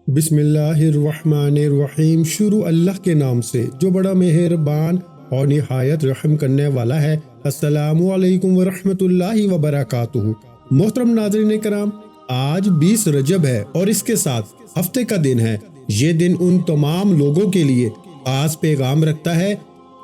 بسم اللہ الرحمن الرحیم۔ شروع اللہ کے نام سے جو بڑا مہربان اور نہایت رحم کرنے والا ہے۔ السلام علیکم ورحمۃ اللہ وبرکاتہ۔ محترم ناظرین کرام، آج 20 رجب ہے اور اس کے ساتھ ہفتے کا دن ہے۔ یہ دن ان تمام لوگوں کے لیے خاص پیغام رکھتا ہے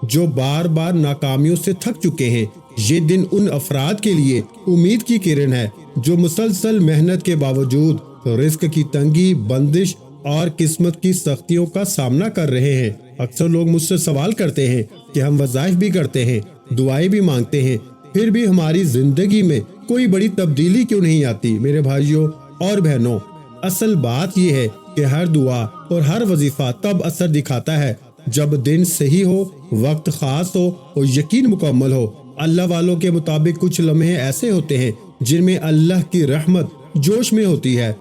جو بار بار ناکامیوں سے تھک چکے ہیں۔ یہ دن ان افراد کے لیے امید کی کرن ہے جو مسلسل محنت کے باوجود رزق کی تنگی، بندش اور قسمت کی سختیوں کا سامنا کر رہے ہیں۔ اکثر لوگ مجھ سے سوال کرتے ہیں کہ ہم وظائف بھی کرتے ہیں، دعائیں بھی مانگتے ہیں، پھر بھی ہماری زندگی میں کوئی بڑی تبدیلی کیوں نہیں آتی؟ میرے بھائیوں اور بہنوں، اصل بات یہ ہے کہ ہر دعا اور ہر وظیفہ تب اثر دکھاتا ہے جب دن صحیح ہو، وقت خاص ہو اور یقین مکمل ہو۔ اللہ والوں کے مطابق کچھ لمحے ایسے ہوتے ہیں جن میں اللہ کی رحمت جوش میں ہوتی ہے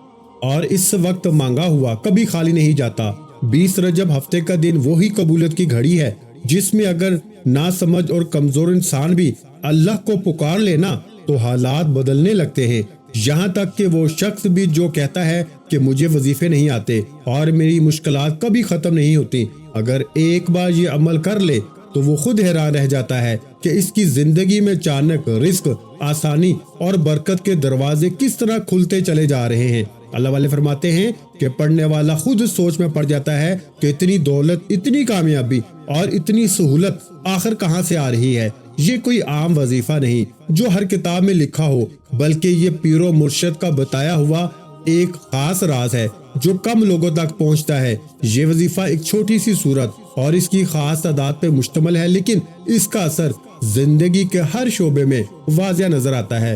اور اس وقت مانگا ہوا کبھی خالی نہیں جاتا۔ 20 رجب ہفتے کا دن وہی قبولیت کی گھڑی ہے جس میں اگر ناسمجھ اور کمزور انسان بھی اللہ کو پکار لینا تو حالات بدلنے لگتے ہیں، یہاں تک کہ وہ شخص بھی جو کہتا ہے کہ مجھے وظیفے نہیں آتے اور میری مشکلات کبھی ختم نہیں ہوتی، اگر ایک بار یہ عمل کر لے تو وہ خود حیران رہ جاتا ہے کہ اس کی زندگی میں اچانک رزق، آسانی اور برکت کے دروازے کس طرح کھلتے چلے جا رہے ہیں۔ اللہ والے فرماتے ہیں کہ پڑھنے والا خود سوچ میں پڑ جاتا ہے کہ اتنی دولت، اتنی کامیابی اور اتنی سہولت آخر کہاں سے آ رہی ہے۔ یہ کوئی عام وظیفہ نہیں جو ہر کتاب میں لکھا ہو، بلکہ یہ پیر و مرشد کا بتایا ہوا ایک خاص راز ہے جو کم لوگوں تک پہنچتا ہے۔ یہ وظیفہ ایک چھوٹی سی صورت اور اس کی خاص تعداد پہ مشتمل ہے، لیکن اس کا اثر زندگی کے ہر شعبے میں واضح نظر آتا ہے۔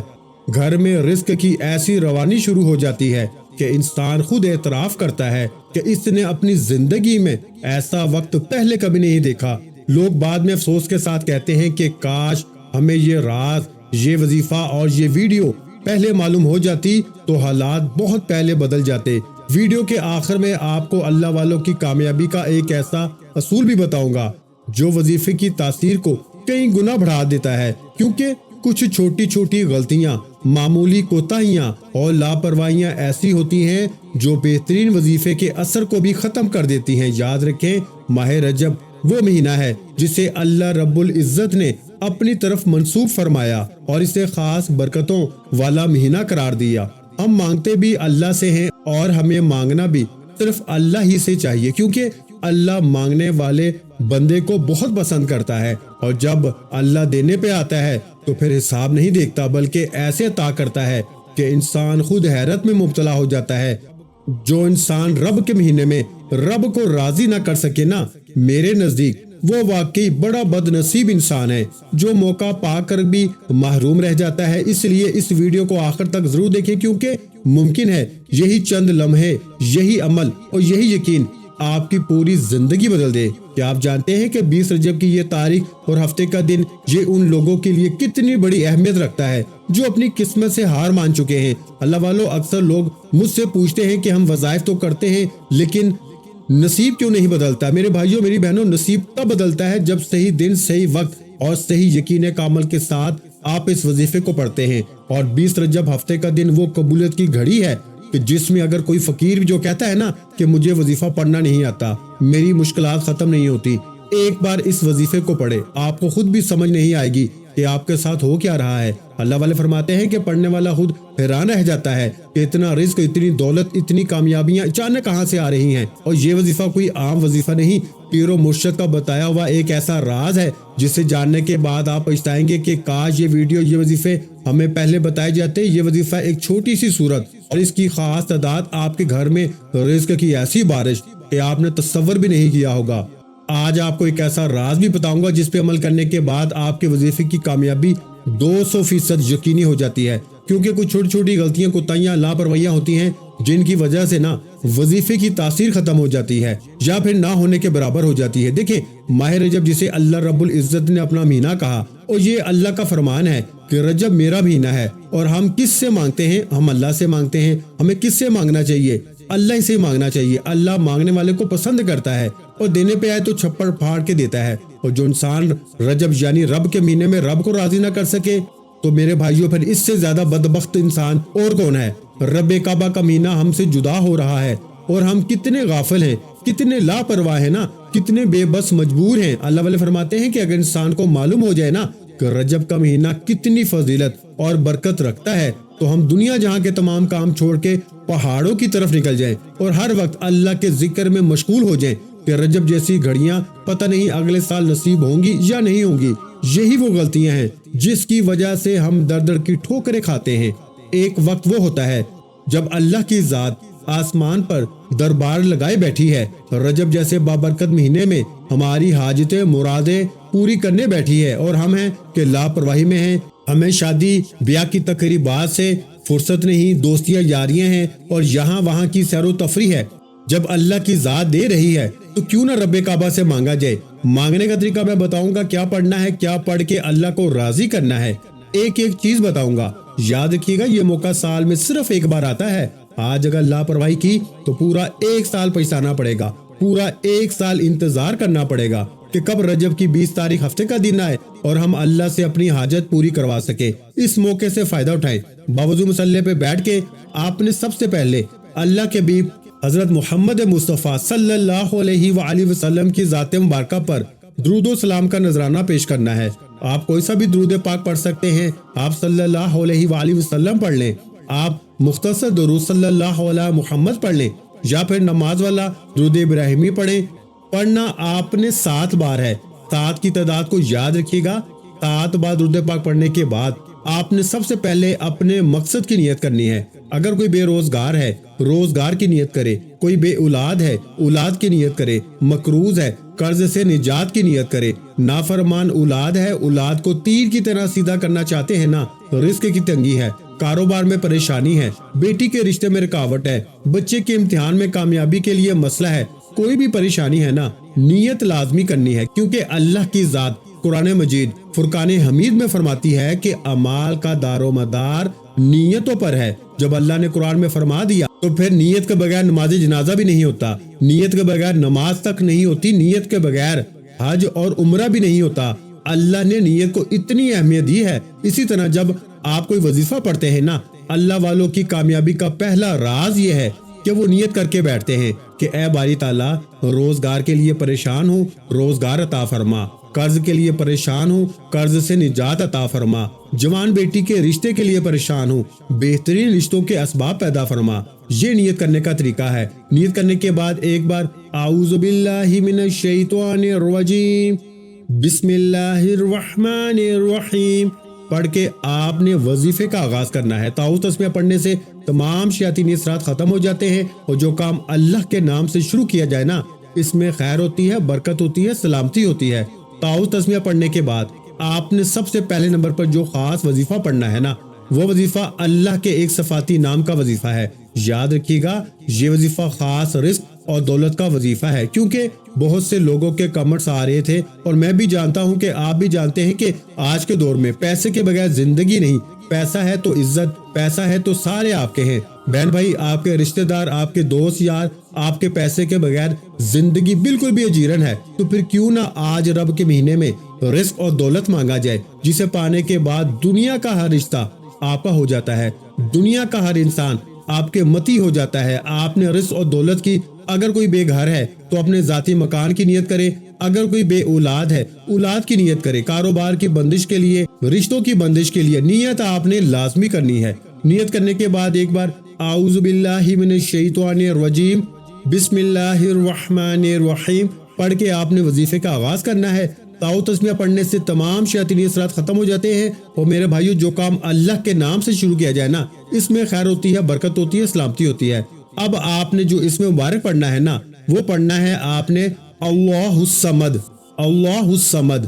گھر میں رزق کی ایسی روانی شروع ہو جاتی ہے کہ انسان خود اعتراف کرتا ہے کہ اس نے اپنی زندگی میں ایسا وقت پہلے کبھی نہیں دیکھا۔ لوگ بعد میں افسوس کے ساتھ کہتے ہیں کہ کاش ہمیں یہ راز، یہ وظیفہ اور یہ ویڈیو پہلے معلوم ہو جاتی تو حالات بہت پہلے بدل جاتے۔ ویڈیو کے آخر میں آپ کو اللہ والوں کی کامیابی کا ایک ایسا اصول بھی بتاؤں گا جو وظیفے کی تاثیر کو کئی گنا بڑھا دیتا ہے، کیونکہ کچھ چھوٹی چھوٹی غلطیاں، معمولی کوتاہیاں اور لاپرواہیاں ایسی ہوتی ہیں جو بہترین وظیفے کے اثر کو بھی ختم کر دیتی ہیں۔ یاد رکھیں، ماہ رجب وہ مہینہ ہے جسے اللہ رب العزت نے اپنی طرف منسوب فرمایا اور اسے خاص برکتوں والا مہینہ قرار دیا۔ ہم مانگتے بھی اللہ سے ہیں اور ہمیں مانگنا بھی صرف اللہ ہی سے چاہیے، کیونکہ اللہ مانگنے والے بندے کو بہت پسند کرتا ہے، اور جب اللہ دینے پہ آتا ہے تو پھر حساب نہیں دیکھتا، بلکہ ایسے عطا کرتا ہے کہ انسان خود حیرت میں مبتلا ہو جاتا ہے۔ جو انسان رب کے مہینے میں رب کو راضی نہ کر سکے نا، میرے نزدیک وہ واقعی بڑا بد نصیب انسان ہے جو موقع پا کر بھی محروم رہ جاتا ہے۔ اس لیے اس ویڈیو کو آخر تک ضرور دیکھیں، کیونکہ ممکن ہے یہی چند لمحے، یہی عمل اور یہی یقین آپ کی پوری زندگی بدل دے۔ کیا آپ جانتے ہیں کہ 20 رجب کی یہ تاریخ اور ہفتے کا دن یہ ان لوگوں کے لیے کتنی بڑی اہمیت رکھتا ہے جو اپنی قسمت سے ہار مان چکے ہیں؟ اللہ والوں، اکثر لوگ مجھ سے پوچھتے ہیں کہ ہم وظائف تو کرتے ہیں لیکن نصیب کیوں نہیں بدلتا؟ میرے بھائیوں، میری بہنوں، نصیب تب بدلتا ہے جب صحیح دن، صحیح وقت اور صحیح یقین کامل کے ساتھ آپ اس وظیفے کو پڑھتے ہیں۔ اور 20 رجب ہفتے کا دن وہ قبولیت کی گھڑی ہے کہ جس میں اگر کوئی فقیر جو کہتا ہے نا کہ مجھے وظیفہ پڑھنا نہیں آتا، میری مشکلات ختم نہیں ہوتی، ایک بار اس وظیفے کو پڑھے، آپ کو خود بھی سمجھ نہیں آئے گی کہ آپ کے ساتھ ہو کیا رہا ہے۔ اللہ والے فرماتے ہیں کہ پڑھنے والا خود حیران رہ جاتا ہے کہ اتنا رزق، اتنی دولت، اتنی کامیابیاں اچانک کہاں سے آ رہی ہیں۔ اور یہ وظیفہ کوئی عام وظیفہ نہیں، پیر و مرشد کا بتایا ہوا ایک ایسا راز ہے جسے جاننے کے بعد آپ پچھتائیں گے کہ کاش یہ ویڈیو، یہ وظیفے ہمیں پہلے بتائے جاتے۔ یہ وظیفہ ایک چھوٹی سی صورت اور اس کی خاص تعداد آپ کے گھر میں رزق کی ایسی بارش کہ آپ نے تصور بھی نہیں کیا ہوگا۔ آج آپ کو ایک ایسا راز بھی بتاؤں گا جس پہ عمل کرنے کے بعد آپ کے وظیفے کی کامیابی 200% یقینی ہو جاتی ہے، کیونکہ کچھ چھوٹی چھوٹی غلطیاں، کوتاہیاں، لاپرواہیاں ہوتی ہیں جن کی وجہ سے نا وظیفے کی تاثیر ختم ہو جاتی ہے یا پھر نہ ہونے کے برابر ہو جاتی ہے۔ دیکھیں، ماہ رجب جسے اللہ رب العزت نے اپنا مہینہ کہا، اور یہ اللہ کا فرمان ہے کہ رجب میرا مہینہ ہے، اور ہم کس سے مانگتے ہیں؟ ہم اللہ سے مانگتے ہیں۔ ہمیں کس سے مانگنا چاہیے؟ اللہ سے مانگنا چاہیے۔ اللہ مانگنے والے کو پسند کرتا ہے اور دینے پہ آئے تو چھپڑ پھاڑ کے دیتا ہے۔ اور جو انسان رجب یعنی رب کے مہینے میں رب کو راضی نہ کر سکے تو میرے بھائیوں، پھر اس سے زیادہ بدبخت انسان اور کون ہے؟ رب کعبہ کا مہینہ ہم سے جدا ہو رہا ہے اور ہم کتنے غافل ہیں، کتنے لاپرواہ ہیں نا، کتنے بے بس مجبور ہیں۔ اللہ والے فرماتے ہیں کہ اگر انسان کو معلوم ہو جائے نا کہ رجب کا مہینہ کتنی فضیلت اور برکت رکھتا ہے تو ہم دنیا جہاں کے تمام کام چھوڑ کے پہاڑوں کی طرف نکل جائیں اور ہر وقت اللہ کے ذکر میں مشغول ہو جائیں کہ رجب جیسی گھڑیاں پتہ نہیں اگلے سال نصیب ہوں گی یا نہیں ہوں گی۔ یہی وہ غلطیاں ہیں جس کی وجہ سے ہم در در کی ٹھوکریں کھاتے ہیں۔ ایک وقت وہ ہوتا ہے جب اللہ کی ذات آسمان پر دربار لگائے بیٹھی ہے، رجب جیسے بابرکت مہینے میں ہماری حاجتیں مرادیں پوری کرنے بیٹھی ہے، اور ہم ہیں کہ لاپرواہی میں ہیں۔ ہمیں شادی بیاہ کی تقریبات سے فرصت نہیں، دوستیاں یاریاں ہیں اور یہاں وہاں کی سیر و تفریح ہے۔ جب اللہ کی ذات دے رہی ہے تو کیوں نہ رب کعبہ سے مانگا جائے۔ مانگنے کا طریقہ میں بتاؤں گا، کیا پڑھنا ہے، کیا پڑھ کے اللہ کو راضی کرنا ہے، ایک ایک چیز بتاؤں گا۔ یاد رکھیے گا یہ موقع سال میں صرف ایک بار آتا ہے۔ آج اگر لاپرواہی کی تو پورا ایک سال پچھتانا پڑے گا، پورا ایک سال انتظار کرنا پڑے گا کہ کب رجب کی 20 تاریخ ہفتے کا دن آئے اور ہم اللہ سے اپنی حاجت پوری کروا سکے۔ اس موقع سے فائدہ اٹھائیں۔ باوضو مصلی پہ بیٹھ کے آپ نے سب سے پہلے اللہ کے حبیب حضرت محمد مصطفیٰ صلی اللہ علیہ وآلہ وسلم کی ذات مبارکہ پر درود و سلام کا نذرانہ پیش کرنا ہے۔ آپ کوئی سا بھی درود پاک پڑھ سکتے ہیں، آپ صلی اللہ علیہ وآلہ وسلم پڑھ لیں، آپ مختصر درود صلی اللہ علیہ محمد پڑھ لیں، یا پھر نماز والا درود ابراہیمی پڑھیں۔ پڑھنا آپ نے 7 بار ہے۔ 7 کی تعداد کو یاد رکھیے گا۔ 7 بار درود پاک پڑھنے کے بعد آپ نے سب سے پہلے اپنے مقصد کی نیت کرنی ہے۔ اگر کوئی بے روزگار ہے، روزگار کی نیت کرے، کوئی بے اولاد ہے، اولاد کی نیت کرے، مقروض ہے، قرض سے نجات کی نیت کرے، نافرمان اولاد ہے، اولاد کو تیر کی طرح سیدھا کرنا چاہتے ہیں نا، رزق کی تنگی ہے، کاروبار میں پریشانی ہے، بیٹی کے رشتے میں رکاوٹ ہے، بچے کے امتحان میں کامیابی کے لیے مسئلہ ہے، کوئی بھی پریشانی ہے نا، نیت لازمی کرنی ہے، کیونکہ اللہ کی ذات قرآن مجید فرقان حمید میں فرماتی ہے کہ اعمال کا دار و مدار نیتوں پر ہے۔ جب اللہ نے قرآن میں فرما دیا تو پھر نیت کے بغیر نماز جنازہ بھی نہیں ہوتا، نیت کے بغیر نماز تک نہیں ہوتی، نیت کے بغیر حج اور عمرہ بھی نہیں ہوتا۔ اللہ نے نیت کو اتنی اہمیت دی ہے۔ اسی طرح جب آپ کوئی وظیفہ پڑھتے ہیں نا، اللہ والوں کی کامیابی کا پہلا راز یہ ہے کہ وہ نیت کر کے بیٹھتے ہیں کہ اے باری تعالیٰ، روزگار کے لیے پریشان ہوں، روزگار عطا فرما، قرض کے لیے پریشان ہوں، قرض سے نجات عطا فرما، جوان بیٹی کے رشتے کے لیے پریشان ہوں، بہترین رشتوں کے اسباب پیدا فرما۔ یہ نیت کرنے کا طریقہ ہے۔ نیت کرنے کے بعد ایک بار اعوذ باللہ من الشیطان الرجیم بسم اللہ الرحمن الرحیم پڑھ کے آپ نے وظیفے کا آغاز کرنا ہے۔ تعوذ تسمیہ پڑھنے سے تمام شیاطینی اثرات ختم ہو جاتے ہیں، اور جو کام اللہ کے نام سے شروع کیا جائے نا، اس میں خیر ہوتی ہے، برکت ہوتی ہے، سلامتی ہوتی ہے۔ تعوذ تسمیہ پڑھنے کے بعد آپ نے سب سے پہلے نمبر پر جو خاص وظیفہ پڑھنا ہے نا، وہ وظیفہ اللہ کے ایک صفاتی نام کا وظیفہ ہے۔ یاد رکھیے گا یہ وظیفہ خاص رزق اور دولت کا وظیفہ ہے، کیونکہ بہت سے لوگوں کے کمنٹس آ رہے تھے، اور میں بھی جانتا ہوں کہ آپ بھی جانتے ہیں کہ آج کے دور میں پیسے کے بغیر زندگی نہیں۔ پیسہ ہے تو عزت، پیسہ ہے تو سارے آپ کے ہیں، بہن بھائی، آپ کے رشتہ دار، آپ کے دوست یار، آپ کے پیسے کے بغیر زندگی بالکل بھی اجیرن ہے۔ تو پھر کیوں نہ آج رب کے مہینے میں رزق اور دولت مانگا جائے، جسے پانے کے بعد دنیا کا ہر رشتہ آپ کا ہو جاتا ہے، دنیا کا ہر انسان آپ کے متی ہو جاتا ہے۔ آپ نے رزق اور دولت کی، اگر کوئی بے گھر ہے تو اپنے ذاتی مکان کی نیت کرے، اگر کوئی بے اولاد ہے اولاد کی نیت کرے، کاروبار کی بندش کے لیے، رشتوں کی بندش کے لیے نیت آپ نے لازمی کرنی ہے۔ نیت کرنے کے بعد ایک بار اعوذ باللہ من الشیطان الرجیم بسم اللہ الرحمن الرحیم پڑھ کے آپ نے وظیفے کا آغاز کرنا ہے۔ تعوذ تسمیہ پڑھنے سے تمام شیاطینی اثرات ختم ہو جاتے ہیں، اور میرے بھائیو جو کام اللہ کے نام سے شروع کیا جائے نا، اس میں خیر ہوتی ہے، برکت ہوتی ہے، سلامتی ہوتی ہے۔ اب آپ نے جو اسم مبارک پڑھنا ہے نا، وہ پڑھنا ہے آپ نے اللہ الصمد۔ اللہ الصمد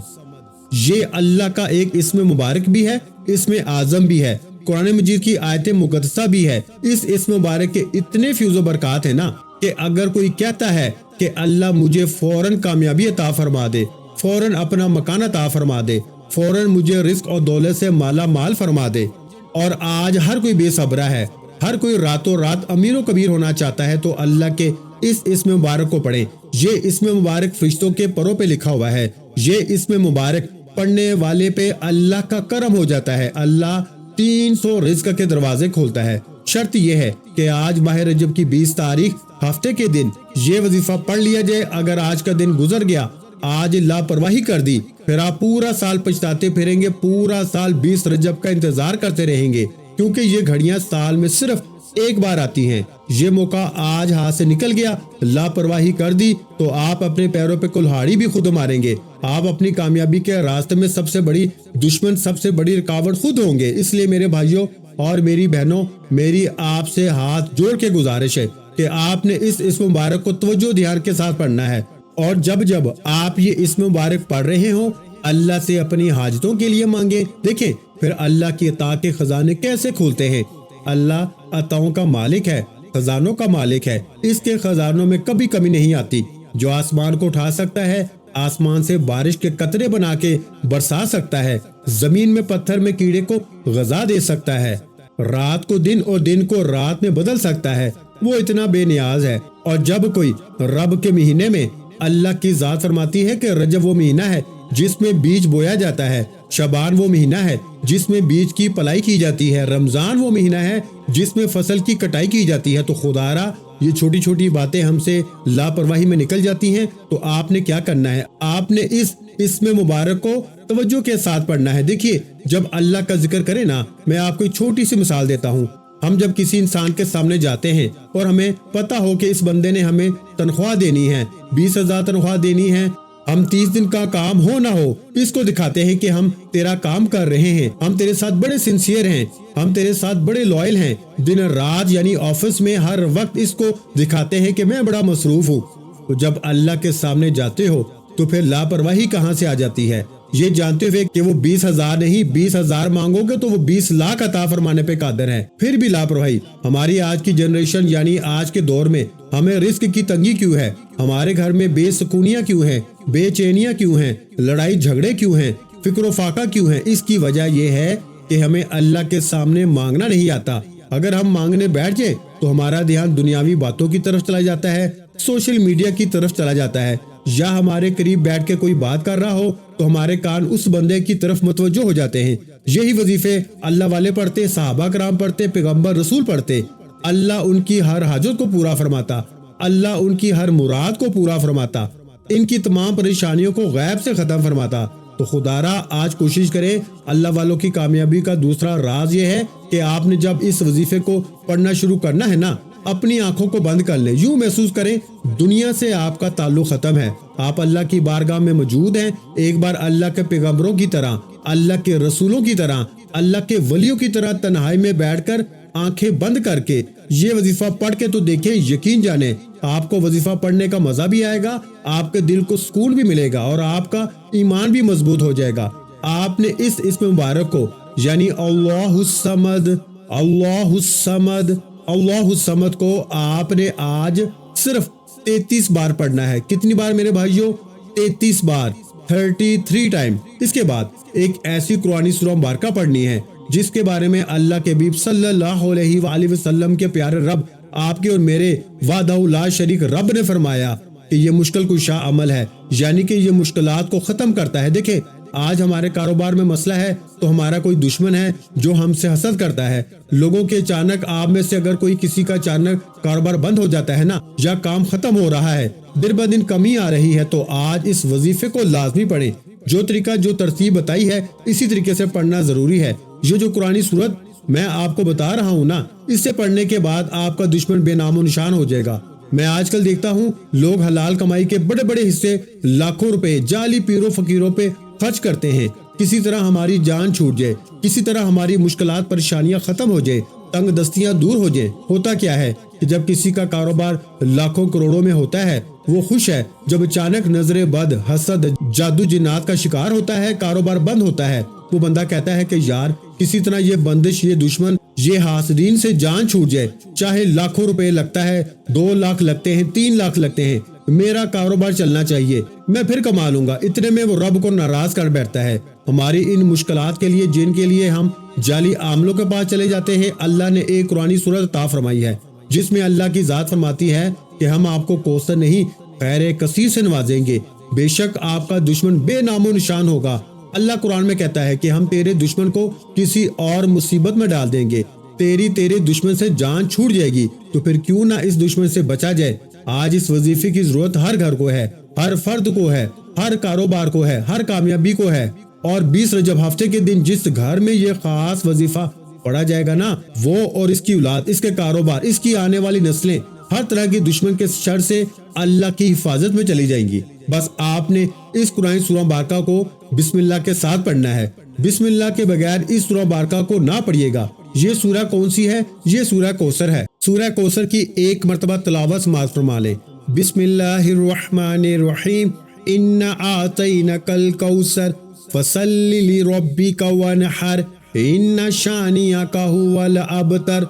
یہ اللہ کا ایک اسم مبارک بھی ہے، اسم اعظم بھی ہے، قرآن مجید کی آیت مقدسہ بھی ہے۔ اس اسم مبارک کے اتنے فیض و برکات ہیں نا کہ اگر کوئی کہتا ہے کہ اللہ مجھے فوراً کامیابی عطا فرما دے، فوراً اپنا مکان عطا فرما دے، فوراً مجھے رزق اور دولت سے مالا مال فرما دے، اور آج ہر کوئی بے صبرہ ہے، ہر کوئی راتوں رات امیر و کبیر ہونا چاہتا ہے، تو اللہ کے اس اسم مبارک کو پڑھیں۔ یہ اسم مبارک فرشتوں کے پروں پہ لکھا ہوا ہے۔ یہ اسم مبارک پڑھنے والے پہ اللہ کا کرم ہو جاتا ہے، اللہ 300 رزق کے دروازے کھولتا ہے۔ شرط یہ ہے کہ آج ماہ رجب کی 20 تاریخ ہفتے کے دن یہ وظیفہ پڑھ لیا جائے. اگر آج کا دن گزر گیا، آج لاپرواہی کر دی، پھر آپ پورا سال پچھتاتے پھریں گے، پورا سال 20 رجب کا انتظار کرتے رہیں گے، کیونکہ یہ گھڑیاں سال میں صرف ایک بار آتی ہیں. یہ موقع آج ہاتھ سے نکل گیا، لاپرواہی کر دی تو آپ اپنے پیروں پہ کلہاڑی بھی خود ماریں گے. آپ اپنی کامیابی کے راستے میں سب سے بڑی دشمن، سب سے بڑی رکاوٹ خود ہوں گے. اس لیے میرے بھائیوں اور میری بہنوں، میری آپ سے ہاتھ جوڑ کے گزارش ہے کہ آپ نے اس اسم مبارک کو توجہ دھیان کے ساتھ پڑھنا ہے. اور جب آپ یہ اسم مبارک پڑھ رہے ہوں، اللہ سے اپنی حاجتوں کے لیے مانگیں. دیکھیں پھر اللہ کی عطا کے خزانے کیسے کھولتے ہیں. اللہ عطاؤں کا مالک ہے، خزانوں کا مالک ہے. اس کے خزانوں میں کبھی کمی نہیں آتی. جو آسمان کو اٹھا سکتا ہے، آسمان سے بارش کے قطرے بنا کے برسا سکتا ہے، زمین میں پتھر میں کیڑے کو غذا دے سکتا ہے، رات کو دن اور دن کو رات میں بدل سکتا ہے، وہ اتنا بے نیاز ہے. اور جب کوئی رب کے مہینے میں، اللہ کی ذات فرماتی ہے کہ رجب وہ مہینہ ہے جس میں بیج بویا جاتا ہے، شعبان وہ مہینہ ہے جس میں بیج کی پلائی کی جاتی ہے، رمضان وہ مہینہ ہے جس میں فصل کی کٹائی کی جاتی ہے. تو خدا را یہ چھوٹی چھوٹی باتیں ہم سے لاپرواہی میں نکل جاتی ہیں. تو آپ نے کیا کرنا ہے؟ آپ نے اس اسم مبارک کو توجہ کے ساتھ پڑھنا ہے. دیکھیے جب اللہ کا ذکر کرے نا، میں آپ کو ایک چھوٹی سی مثال دیتا ہوں. ہم جب کسی انسان کے سامنے جاتے ہیں اور ہمیں پتا ہو کہ اس بندے نے ہمیں تنخواہ دینی ہے، 20,000 تنخواہ دینی ہے، ہم 30 دن کا کام ہو نہ ہو اس کو دکھاتے ہیں کہ ہم تیرا کام کر رہے ہیں، ہم تیرے ساتھ بڑے سنسیئر ہیں، ہم تیرے ساتھ بڑے لوئل ہیں، دن رات یعنی آفس میں ہر وقت اس کو دکھاتے ہیں کہ میں بڑا مصروف ہوں. تو جب اللہ کے سامنے جاتے ہو تو پھر لاپرواہی کہاں سے آ جاتی ہے؟ یہ جانتے ہوئے کہ وہ 20,000 نہیں 20,000 مانگو گے تو وہ 20 لاکھ عطا فرمانے پہ قادر ہے، پھر بھی لاپرواہی. ہماری آج کی جنریشن یعنی آج کے دور میں ہمیں رزق کی تنگی کیوں ہے؟ ہمارے گھر میں بے سکونیاں کیوں ہیں؟ بے چینیاں کیوں ہیں؟ لڑائی جھگڑے کیوں ہیں؟ فکر و فاقہ کیوں ہیں؟ اس کی وجہ یہ ہے کہ ہمیں اللہ کے سامنے مانگنا نہیں آتا. اگر ہم مانگنے بیٹھ جائیں تو ہمارا دھیان دنیاوی باتوں کی طرف چلا جاتا ہے، سوشل میڈیا کی طرف چلا جاتا ہے، یا ہمارے قریب بیٹھ کے کوئی بات کر رہا ہو تو ہمارے کان اس بندے کی طرف متوجہ ہو جاتے ہیں. یہی وظیفے اللہ والے پڑھتے، صحابہ کرام پڑھتے، پیغمبر رسول پڑھتے. اللہ ان کی ہر حاجت کو پورا فرماتا، اللہ ان کی ہر مراد کو پورا فرماتا، ان کی تمام پریشانیوں کو غیب سے ختم فرماتا. تو خدا را آج کوشش کریں. اللہ والوں کی کامیابی کا دوسرا راز یہ ہے کہ آپ نے جب اس وظیفے کو پڑھنا شروع کرنا ہے نا، اپنی آنکھوں کو بند کر لیں، یوں محسوس کریں دنیا سے آپ کا تعلق ختم ہے، آپ اللہ کی بارگاہ میں موجود ہیں. ایک بار اللہ کے پیغمبروں کی طرح، اللہ کے رسولوں کی طرح، اللہ کے ولیوں کی طرح تنہائی میں بیٹھ کر آنکھیں بند کر کے یہ وظیفہ پڑھ کے تو دیکھیں. یقین جانیں آپ کو وظیفہ پڑھنے کا مزہ بھی آئے گا، آپ کے دل کو سکون بھی ملے گا اور آپ کا ایمان بھی مضبوط ہو جائے گا. آپ نے اس اسم مبارک کو یعنی اللہ الصمد، اللہ الصمد، اللہ الصمد کو آپ نے آج صرف 33 بار پڑھنا ہے. کتنی بار میرے بھائیوں؟ 33 بار، 33 ٹائم. اس کے بعد ایک ایسی قرآنی سورہ مبارکہ پڑھنی ہے جس کے بارے میں اللہ کے حبیب صلی اللہ علیہ وآلہ وسلم کے پیارے رب، آپ کے اور میرے وحدہ لا شریک رب نے فرمایا کہ یہ مشکل کشا عمل ہے، یعنی کہ یہ مشکلات کو ختم کرتا ہے. دیکھیں آج ہمارے کاروبار میں مسئلہ ہے تو ہمارا کوئی دشمن ہے جو ہم سے حسد کرتا ہے. لوگوں کے اچانک آپ میں سے اگر کوئی کسی کا اچانک کاروبار بند ہو جاتا ہے نا، یا کام ختم ہو رہا ہے، دن بہ دن کمی آ رہی ہے، تو آج اس وظیفے کو لازمی پڑھیں. جو طریقہ، جو ترتیب بتائی ہے اسی طریقے سے پڑھنا ضروری ہے. یہ جو قرآنی سورت میں آپ کو بتا رہا ہوں نا، اس سے پڑھنے کے بعد آپ کا دشمن بے نام و نشان ہو جائے گا. میں آج کل دیکھتا ہوں لوگ حلال کمائی کے بڑے بڑے حصے لاکھوں روپے جعلی پیروں فقیروں پہ خرچ کرتے ہیں. کسی طرح ہماری جان چھوٹ جائے، کسی طرح ہماری مشکلات پریشانیاں ختم ہو جائے، تنگ دستیاں دور ہو جائیں. ہوتا کیا ہے کہ جب کسی کا کاروبار لاکھوں کروڑوں میں ہوتا ہے وہ خوش ہے، جب اچانک نظر بد، حسد، جادو جنات کا شکار ہوتا ہے، کاروبار بند ہوتا ہے، وہ بندہ کہتا ہے کہ یار کسی طرح یہ بندش، یہ دشمن، یہ حاسدین سے جان چھوٹ جائے. چاہے لاکھوں روپے لگتا ہے، 2 لاکھ لگتے ہیں، 3 لاکھ لگتے ہیں، میرا کاروبار چلنا چاہیے، میں پھر کما لوں گا. اتنے میں وہ رب کو ناراض کر بیٹھتا ہے. ہماری ان مشکلات کے لیے جن کے لیے ہم جعلی عاملوں کے پاس چلے جاتے ہیں، اللہ نے ایک قرآنی سورت عطا فرمائی ہے جس میں اللہ کی ذات فرماتی ہے کہ ہم آپ کو کوثر نہیں خیر کثیر سے نوازیں گے. بے شک آپ کا دشمن بے نام و نشان ہوگا. اللہ قرآن میں کہتا ہے کہ ہم تیرے دشمن کو کسی اور مصیبت میں ڈال دیں گے. تیرے دشمن سے جان چھوٹ جائے گی، تو پھر کیوں نہ اس دشمن سے بچا جائے۔ آج اس وظیفے کی ضرورت ہر گھر کو ہے، ہر فرد کو ہے، ہر کاروبار کو ہے، ہر کامیابی کو ہے۔ اور 20 رجب ہفتے کے دن جس گھر میں یہ خاص وظیفہ پڑھا جائے گا نا، وہ اور اس کی اولاد، اس کے کاروبار، اس کی آنے والی نسلیں ہر طرح کی دشمن کے شر سے اللہ کی حفاظت میں چلی جائیں گی۔ بس آپ نے اس قرآن سورہ مبارکہ کو بسم اللہ کے ساتھ پڑھنا ہے۔ بسم اللہ کے بغیر اس سورہ مبارکہ کو نہ پڑھیے گا۔ یہ سورہ کون سی ہے؟ یہ سورہ کوثر ہے۔ سورہ کوثر کی ایک مرتبہ تلاوت سماعت فرما لیں۔ بسم اللہ الرحمن الرحیم، انا اعطیناک الکوثر فصل لربک وانحر ان شانئک ھو الابتر۔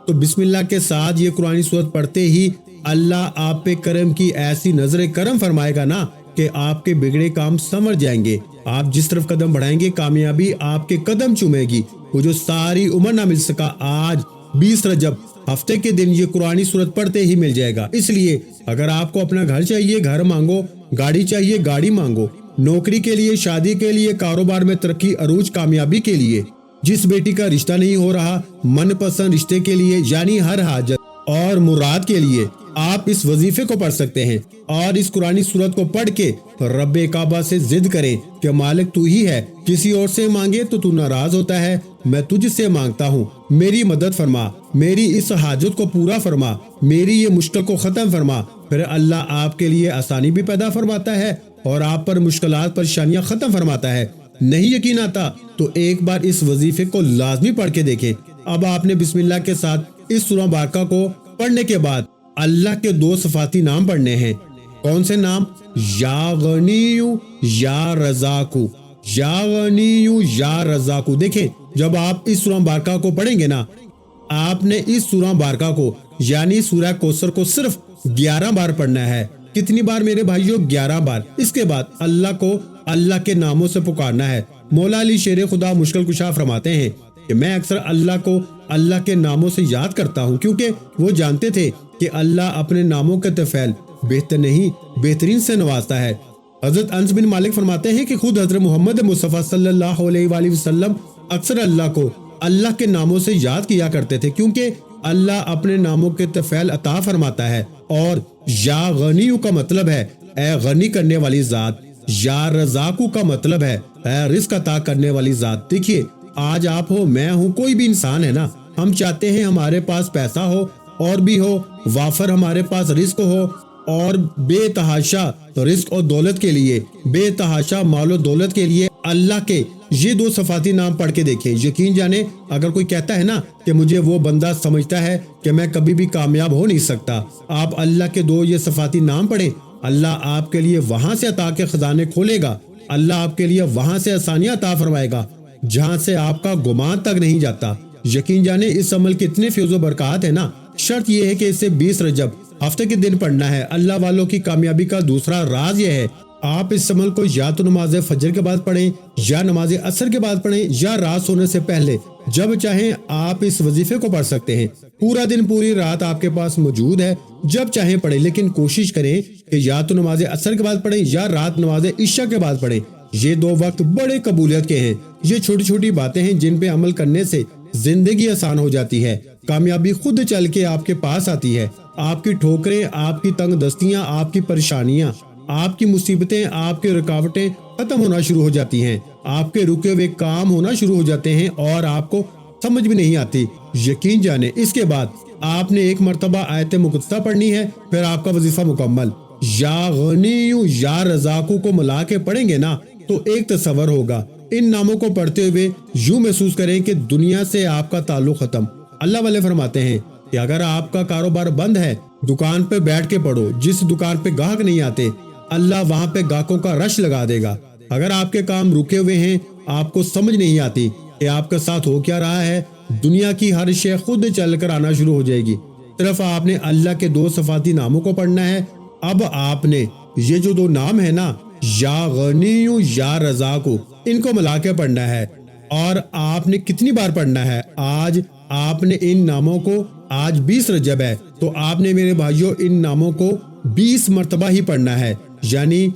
تو بسم اللہ کے ساتھ یہ قرآن سورت پڑھتے ہی اللہ آپ پہ کرم کی ایسی نظر کرم فرمائے گا نا کہ آپ کے بگڑے کام سنور جائیں گے۔ آپ جس طرف قدم بڑھائیں گے کامیابی آپ کے قدم چومے گی۔ وہ جو ساری عمر نہ مل سکا آج 20 رجب ہفتے کے دن یہ قرآن سورت پڑھتے ہی مل جائے گا۔ اس لیے اگر آپ کو اپنا گھر چاہیے گھر مانگو، گاڑی چاہیے گاڑی مانگو، نوکری کے لیے، شادی کے لیے، کاروبار میں ترقی عروج کامیابی کے لیے، جس بیٹی کا رشتہ نہیں ہو رہا من پسند رشتے کے لیے، یعنی ہر حاجت اور مراد کے لیے آپ اس وظیفے کو پڑھ سکتے ہیں۔ اور اس قرآن سورت کو پڑھ کے رب کعبہ سے ضد کریں کہ مالک تو ہی ہے، کسی اور سے مانگے تو تو ناراض ہوتا ہے، میں تجھ سے مانگتا ہوں، میری مدد فرما، میری اس حاجت کو پورا فرما، میری یہ مشکل کو ختم فرما۔ پھر اللہ آپ کے لیے آسانی بھی پیدا فرماتا ہے اور آپ پر مشکلات پریشانیاں ختم فرماتا ہے۔ نہیں یقین آتا تو ایک بار اس وظیفے کو لازمی پڑھ کے دیکھیں۔ اب آپ نے بسم اللہ کے ساتھ اس سورہ مبارکہ کو پڑھنے کے بعد اللہ کے 2 صفاتی نام پڑھنے ہیں۔ کون سے نام؟ یا غنی یا رزاق، یا غنی یا رزاق۔ دیکھیں جب آپ اس سورہ مبارکہ کو پڑھیں گے نا، آپ نے اس سورہ مبارکہ کو یعنی سورہ کوثر کو صرف 11 بار پڑھنا ہے۔ کتنی بار میرے بھائیوں؟ 11 بار۔ اس کے بعد اللہ کو اللہ کے ناموں سے پکارنا ہے۔ مولا علی شیر خدا مشکل کشا فرماتے ہیں کہ میں اکثر اللہ کو اللہ کے ناموں سے یاد کرتا ہوں، کیونکہ وہ جانتے تھے کہ اللہ اپنے ناموں کے طفیل بہتر نہیں بہترین سے نوازتا ہے۔ حضرت انس بن مالک فرماتے ہیں کہ خود حضرت محمد مصطفیٰ صلی اللہ علیہ وآلہ وسلم اکثر اللہ کو اللہ کے ناموں سے یاد کیا کرتے تھے، کیونکہ اللہ اپنے ناموں کے طفیل عطا فرماتا ہے۔ اور یا غنی کا مطلب ہے اے غنی کرنے والی ذات، یا رزاق کا مطلب ہے اے رزق عطا کرنے والی ذات۔ دیکھیے آج آپ ہو، میں ہوں، کوئی بھی انسان ہے نا، ہم چاہتے ہیں ہمارے پاس پیسہ ہو اور بھی ہو، وافر ہمارے پاس رزق ہو، اور بے تحاشا رزق اور دولت کے لیے، بے تحاشا مال و دولت کے لیے اللہ کے یہ 2 صفاتی نام پڑھ کے دیکھیں۔ یقین جانے اگر کوئی کہتا ہے نا کہ مجھے وہ بندہ سمجھتا ہے کہ میں کبھی بھی کامیاب ہو نہیں سکتا، آپ اللہ کے 2 یہ صفاتی نام پڑھیں، اللہ آپ کے لیے وہاں سے عطا کے خزانے کھولے گا، اللہ آپ کے لیے وہاں سے آسانیاں عطا فرمائے گا جہاں سے آپ کا گمان تک نہیں جاتا۔ یقین جانے اس عمل کے اتنے فیض و برکات ہے نا، شرط یہ ہے کہ اسے 20 رجب ہفتے کے دن پڑھنا ہے۔ اللہ والوں کی کامیابی کا دوسرا راز یہ ہے، آپ اس عمل کو یا تو نماز فجر کے بعد پڑھیں، یا نماز عصر کے بعد پڑھیں، یا رات سونے سے پہلے، جب چاہیں آپ اس وظیفے کو پڑھ سکتے ہیں۔ پورا دن پوری رات آپ کے پاس موجود ہے، جب چاہیں پڑھیں، لیکن کوشش کریں کہ یا تو نماز عصر کے بعد پڑھیں یا رات نماز عشاء کے بعد پڑھیں۔ یہ 2 وقت بڑے قبولیت کے ہیں۔ یہ چھوٹی چھوٹی باتیں ہیں جن پہ عمل کرنے سے زندگی آسان ہو جاتی ہے، کامیابی خود چل کے آپ کے پاس آتی ہے۔ آپ کی ٹھوکریں، آپ کی تنگ دستیاں، آپ کی پریشانیاں، آپ کی مصیبتیں، آپ کی رکاوٹیں ختم ہونا شروع ہو جاتی ہیں، آپ کے رکے ہوئے کام ہونا شروع ہو جاتے ہیں اور آپ کو سمجھ بھی نہیں آتی۔ یقین جانے اس کے بعد آپ نے ایک مرتبہ آیت مقدسہ پڑھنی ہے، پھر آپ کا وظیفہ مکمل۔ یا غنی یا رزاق کو ملا کے پڑھیں گے نا تو ایک تصور ہوگا۔ ان ناموں کو پڑھتے ہوئے یوں محسوس کریں کہ دنیا سے آپ کا تعلق ختم۔ اللہ والے فرماتے ہیں کہ اگر آپ کا کاروبار بند ہے، دکان پہ بیٹھ کے پڑھو، جس دکان پہ گاہک نہیں آتے اللہ وہاں پہ گاہکوں کا رش لگا دے گا۔ اگر آپ کے کام رکے ہوئے ہیں، آپ کو سمجھ نہیں آتی کہ آپ کے ساتھ ہو کیا رہا ہے، دنیا کی ہر شے خود چل کر آنا شروع ہو جائے گی۔ صرف آپ نے اللہ کے 2 صفاتی ناموں کو پڑھنا ہے۔ اب آپ نے یہ جو 2 نام ہے نا، یا غنی یا رزاق، ان کو ملا کے پڑھنا ہے۔ اور آپ نے کتنی بار پڑھنا ہے؟ آج آپ نے ان ناموں کو، آج 20 رجب ہے تو آپ نے میرے بھائیوں ان ناموں کو 20 مرتبہ ہی پڑھنا ہے، یعنی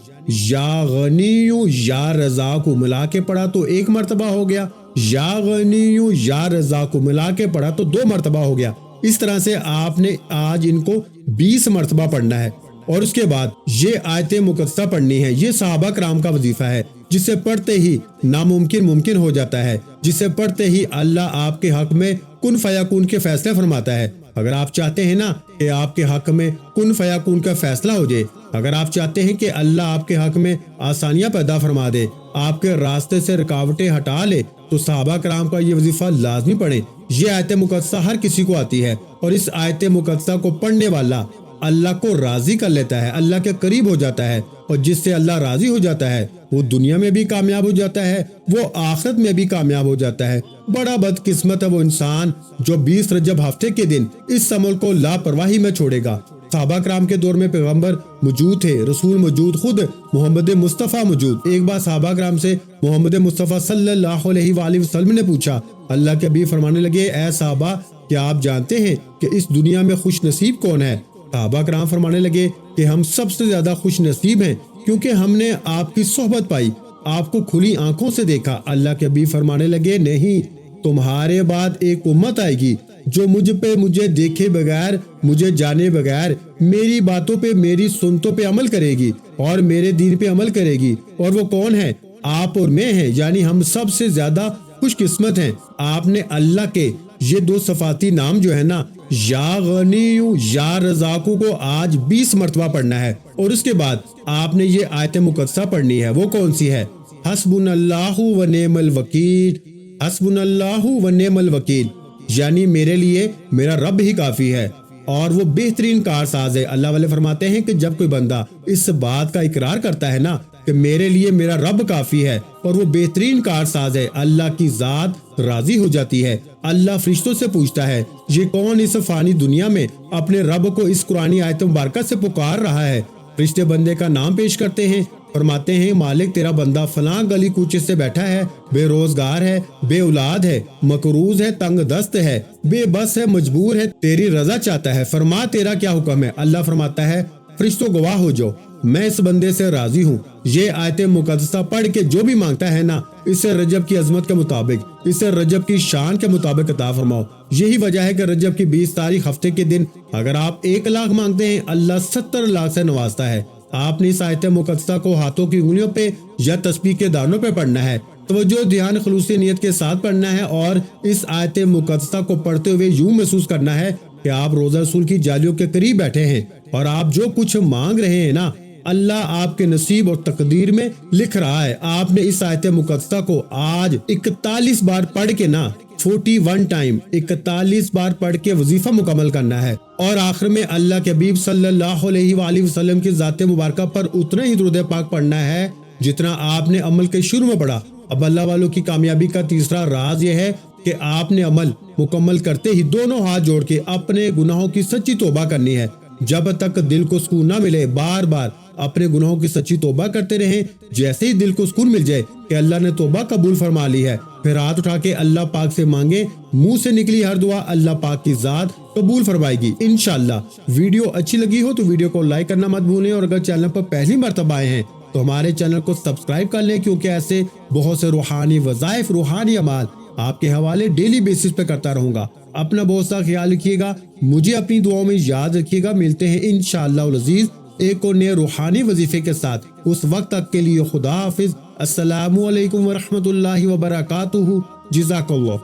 یا غنی یا رزاق ملا کے پڑھا تو 1 مرتبہ ہو گیا، یا غنیو یا رزاق ملا کے پڑھا تو 2 مرتبہ ہو گیا۔ اس طرح سے آپ نے آج ان کو 20 مرتبہ پڑھنا ہے، اور اس کے بعد یہ آیت مقدسہ پڑھنی ہے۔ یہ صحابہ کرام کا وظیفہ ہے، جسے پڑھتے ہی ناممکن ممکن ہو جاتا ہے، جسے پڑھتے ہی اللہ آپ کے حق میں کن فیکون کے فیصلے فرماتا ہے۔ اگر آپ چاہتے ہیں نا کہ آپ کے حق میں کن فیکون کا فیصلہ ہو جائے، اگر آپ چاہتے ہیں کہ اللہ آپ کے حق میں آسانیاں پیدا فرما دے، آپ کے راستے سے رکاوٹیں ہٹا لے، تو صحابہ کرام کا یہ وظیفہ لازمی پڑھیں۔ یہ آیت مقدسہ ہر کسی کو آتی ہے، اور اس آیت مقدسہ کو پڑھنے والا اللہ کو راضی کر لیتا ہے، اللہ کے قریب ہو جاتا ہے، اور جس سے اللہ راضی ہو جاتا ہے وہ دنیا میں بھی کامیاب ہو جاتا ہے، وہ آخرت میں بھی کامیاب ہو جاتا ہے۔ بڑا بدقسمت ہے وہ انسان جو 20 رجب ہفتے کے دن اس عمل کو لاپرواہی میں چھوڑے گا۔ صحابہ کرام کے دور میں پیغمبر موجود تھے، رسول موجود، خود محمد مصطفیٰ موجود۔ ایک بار صحابہ کرام سے محمد مصطفیٰ صلی اللہ علیہ وآلہ وسلم نے پوچھا، اللہ کے حبیب فرمانے لگے، اے صحابہ، کیا آپ جانتے ہیں کہ اس دنیا میں خوش نصیب کون ہے؟ صحابہ کرام فرمانے لگے کہ ہم سب سے زیادہ خوش نصیب ہیں، کیونکہ ہم نے آپ کی صحبت پائی، آپ کو کھلی آنکھوں سے دیکھا۔ اللہ کے حبیب فرمانے لگے، نہیں، تمہارے بعد ایک امت آئے گی جو مجھے دیکھے بغیر، مجھے جانے بغیر، میری باتوں پہ، میری سنتوں پہ عمل کرے گی اور میرے دین پہ عمل کرے گی۔ اور وہ کون ہے؟ آپ اور میں ہیں، یعنی ہم سب سے زیادہ خوش قسمت ہیں۔ آپ نے اللہ کے یہ 2 صفاتی نام جو ہے نا، یا غنیو یا رزاقو، کو آج 20 مرتبہ پڑھنا ہے، اور اس کے بعد آپ نے یہ آیت مقدسہ پڑھنی ہے۔ وہ کون سی ہے؟ حسبنا اللہ و نعم الوکیل، حسبنا اللہ و نعم الوکیل، یعنی میرے لیے میرا رب ہی کافی ہے اور وہ بہترین کارساز ہے۔ اللہ والے فرماتے ہیں کہ جب کوئی بندہ اس بات کا اقرار کرتا ہے نا کہ میرے لیے میرا رب کافی ہے اور وہ بہترین کارساز ہے، اللہ کی ذات راضی ہو جاتی ہے۔ اللہ فرشتوں سے پوچھتا ہے، یہ کون اس فانی دنیا میں اپنے رب کو اس قرآنی آیت مبارکہ سے پکار رہا ہے؟ فرشتے بندے کا نام پیش کرتے ہیں، فرماتے ہیں، مالک تیرا بندہ فلاں گلی کوچے سے بیٹھا ہے، بے روزگار ہے، بے اولاد ہے، مقروض ہے، تنگ دست ہے، بے بس ہے، مجبور ہے، تیری رضا چاہتا ہے، فرما تیرا کیا حکم ہے؟ اللہ فرماتا ہے، فرشتوں گواہ ہو جاؤ، میں اس بندے سے راضی ہوں۔ یہ آیت مقدسہ پڑھ کے جو بھی مانگتا ہے نا، اسے رجب کی عظمت کے مطابق، اسے رجب کی شان کے مطابق عطا فرماؤ۔ یہی وجہ ہے کہ رجب کی 20 تاریخ ہفتے کے دن اگر آپ 1 لاکھ مانگتے ہیں، اللہ 70 لاکھ سے نوازتا ہے۔ آپ نے اس آیت مقدسہ کو ہاتھوں کی انگلیوں پہ یا تسبیح کے دانوں پہ پڑھنا ہے، توجہ، دھیان، خلوصی نیت کے ساتھ پڑھنا ہے، اور اس آیت مقدسہ کو پڑھتے ہوئے یوں محسوس کرنا ہے کہ آپ روزہ رسول کی جالیوں کے قریب بیٹھے ہیں، اور آپ جو کچھ مانگ رہے ہیں نا، اللہ آپ کے نصیب اور تقدیر میں لکھ رہا ہے۔ آپ نے اس آیت مقدسہ کو آج 41 بار پڑھ کے نا، 41 ٹائم 41 بار پڑھ کے وظیفہ مکمل کرنا ہے، اور آخر میں اللہ کے حبیب صلی اللہ علیہ وآلہ وسلم کی ذات مبارکہ پر اتنا ہی درود پاک پڑھنا ہے جتنا آپ نے عمل کے شروع میں پڑھا۔ اب اللہ والوں کی کامیابی کا تیسرا راز یہ ہے کہ آپ نے عمل مکمل کرتے ہی دونوں ہاتھ جوڑ کے اپنے گناہوں کی سچی توبہ کرنی ہے۔ جب تک دل کو سکون نہ ملے، بار بار اپنے گناہوں کی سچی توبہ کرتے رہیں۔ جیسے ہی دل کو سکون مل جائے کہ اللہ نے توبہ قبول فرما لی ہے، پھر ہاتھ اٹھا کے اللہ پاک سے مانگے، منہ سے نکلی ہر دعا اللہ پاک کی ذات قبول فرمائے گی انشاءاللہ۔ ویڈیو اچھی لگی ہو تو ویڈیو کو لائک کرنا مت بھولیں، اور اگر چینل پر پہلی مرتبہ آئے ہیں تو ہمارے چینل کو سبسکرائب کر لیں، کیونکہ ایسے بہت سے روحانی وظائف، روحانی اعمال آپ کے حوالے ڈیلی بیسس پہ کرتا رہوں گا۔ اپنا بہت سا خیال رکھیے گا، مجھے اپنی دعاؤں میں یاد رکھیے گا۔ ملتے ہیں انشاءاللہ العزیز ایک اور نئے روحانی وظیفے کے ساتھ۔ اس وقت تک کے لیے خدا حافظ۔ السلام علیکم ورحمۃ اللہ وبرکاتہ۔ جزاک اللہ۔